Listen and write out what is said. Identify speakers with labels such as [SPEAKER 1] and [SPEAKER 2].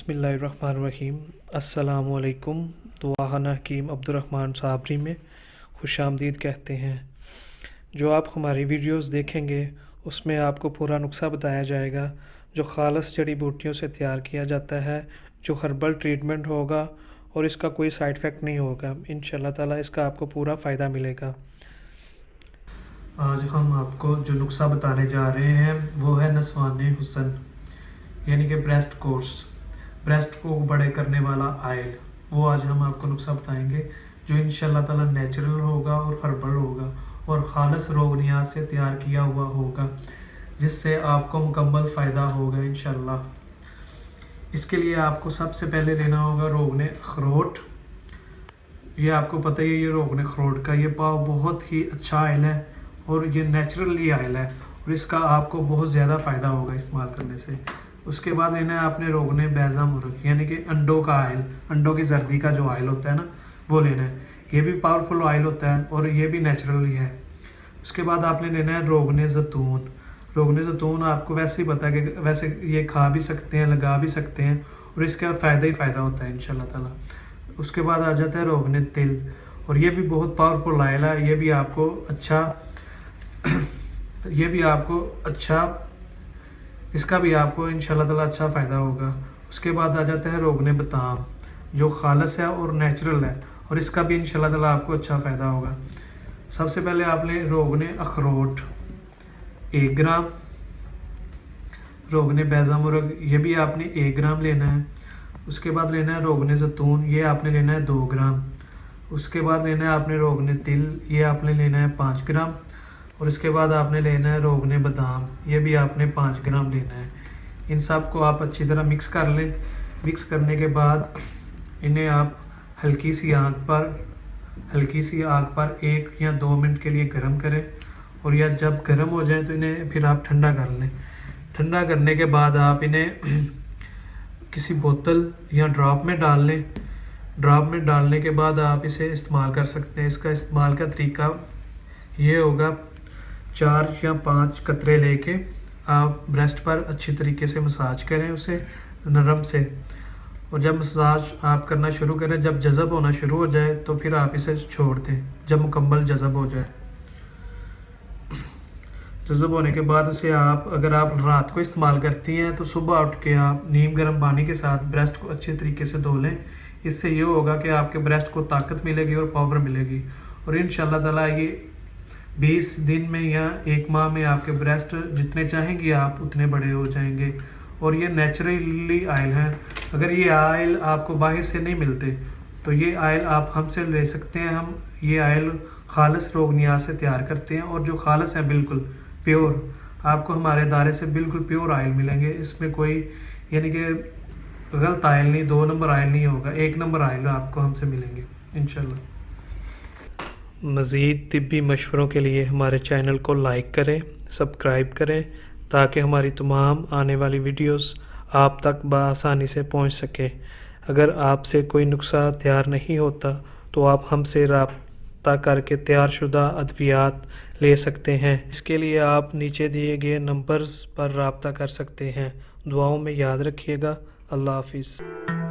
[SPEAKER 1] बिस्मिल्लाहिर्रहमानिर्रहीम। अस्सलामुअलैकुम। दुआना हकीम अब्दुर्रहमान साबरी में खुशामदीद कहते हैं। जो आप हमारी वीडियोस देखेंगे उसमें आपको पूरा नुस्खा बताया जाएगा जो ख़ालिस जड़ी बूटियों से तैयार किया जाता है, जो हर्बल ट्रीटमेंट होगा और इसका कोई साइड इफ़ेक्ट नहीं होगा। इंशाअल्लाह ताला इसका आपको पूरा फ़ायदा मिलेगा।
[SPEAKER 2] आज हम आपको जो नुस्खा बताने जा रहे हैं वो है नस्वाने हुस्न यानी कि ब्रेस्ट को बड़े करने वाला आयल। वो आज हम आपको नुस्खा बताएंगे जो इंशाअल्लाह ताला नेचुरल होगा और हर्बल होगा और ख़ालिस रोग नियाज से तैयार किया हुआ होगा, जिससे आपको मुकम्मल फ़ायदा होगा इंशाअल्लाह। इसके लिए आपको सबसे पहले लेना होगा रोगने अखरोट। ये आपको पता ही है, ये रोगने अखरोट का ये पाव बहुत ही अच्छा आयल है और ये नेचुरली आयल है और इसका आपको बहुत ज़्यादा फ़ायदा होगा इस्तेमाल करने से। उसके बाद लेना है आपने रोगने बैज़ा मुर्ग यानी कि अंडों का आयल, अंडों की जर्दी का जो आयल होता है ना वो लेना है। ये भी पावरफुल आयल होता है और ये भी नेचुरली है। उसके बाद आपने लेना है रोगने ज़ैतून। रोगने ज़ैतून आपको वैसे ही पता है कि वैसे ये खा भी सकते हैं, लगा भी सकते हैं और इसका फ़ायदा ही फ़ायदा होता है इंशाल्लाह ताला। उसके बाद आ जाता है रोगने तिल और ये भी बहुत पावरफुल आयल है। ये भी आपको अच्छा इसका भी आपको इंशाल्लाह ताला अच्छा फ़ायदा होगा। उसके बाद आ जाता है रोगने बादाम जो ख़ालिस है और नेचुरल है और इसका भी इंशाल्लाह ताला आपको अच्छा फ़ायदा होगा। सबसे पहले आपने रोगने अखरोट 1 ग्राम, रोगने बैज़ा मुर्ग ये भी आपने 1 ग्राम लेना है। उसके बाद लेना है रोगने ज़ैतून, ये आपने लेना है 2 ग्राम। उसके बाद लेना है आपने रोगने तिल, ये आपने लेना है 5 ग्राम। और इसके बाद आपने लेना है रोगने बादाम, ये भी आपने 5 ग्राम लेना है। इन सब को आप अच्छी तरह मिक्स कर लें। मिक्स करने के बाद इन्हें आप हल्की सी आग पर 1 या 2 मिनट के लिए गर्म करें और या जब गर्म हो जाए तो इन्हें फिर आप ठंडा कर लें। ठंडा करने के बाद आप इन्हें किसी बोतल या ड्रॉप में डाल लें। ड्रॉप में डालने के बाद आप इसे इस्तेमाल कर सकते हैं। इसका इस्तेमाल का तरीका ये होगा, 4 या 5 कतरे लेके आप ब्रेस्ट पर अच्छी तरीके से मसाज करें उसे नरम से। और जब मसाज आप करना शुरू करें, जब जज़ब होना शुरू हो जाए तो फिर आप इसे छोड़ दें। जब मुकम्मल जज़ब हो जाए, जज़ब होने के बाद उसे आप अगर आप रात को इस्तेमाल करती हैं तो सुबह उठ के आप नीम गर्म पानी के साथ ब्रेस्ट को अच्छे तरीके से धो लें। इससे ये होगा कि आपके ब्रेस्ट को ताकत मिलेगी और पावर मिलेगी और इंशाल्लाह ताला ये 20 दिन में या 1 माह में आपके ब्रेस्ट जितने चाहेंगे आप उतने बड़े हो जाएंगे। और ये नेचुरली आयल हैं। अगर ये आयल आपको बाहर से नहीं मिलते तो ये आयल आप हमसे ले सकते हैं। हम ये आयल ख़ालिस रोग नियाज से तैयार करते हैं और जो ख़ालिस है बिल्कुल प्योर, आपको हमारे दायरे से बिल्कुल प्योर आयल मिलेंगे। इसमें कोई यानी कि गलत आयल नहीं, 2 नंबर आयल नहीं होगा, 1 नंबर आयल आपको हमसे मिलेंगे इंशाल्लाह।
[SPEAKER 1] मज़ीद तिब्बी मशवरों के लिए हमारे चैनल को लाइक करें, सब्सक्राइब करें ताकि हमारी तमाम आने वाली वीडियोस आप तक बआसानी से पहुंच सके। अगर आपसे कोई नुस्खा तैयार नहीं होता तो आप हमसे रब्ता करके तैयारशुदा अद्वियात ले सकते हैं। इसके लिए आप नीचे दिए गए नंबर्स पर रब्ता कर सकते हैं। दुआओं में याद रखिएगा। अल्लाह हाफिज़।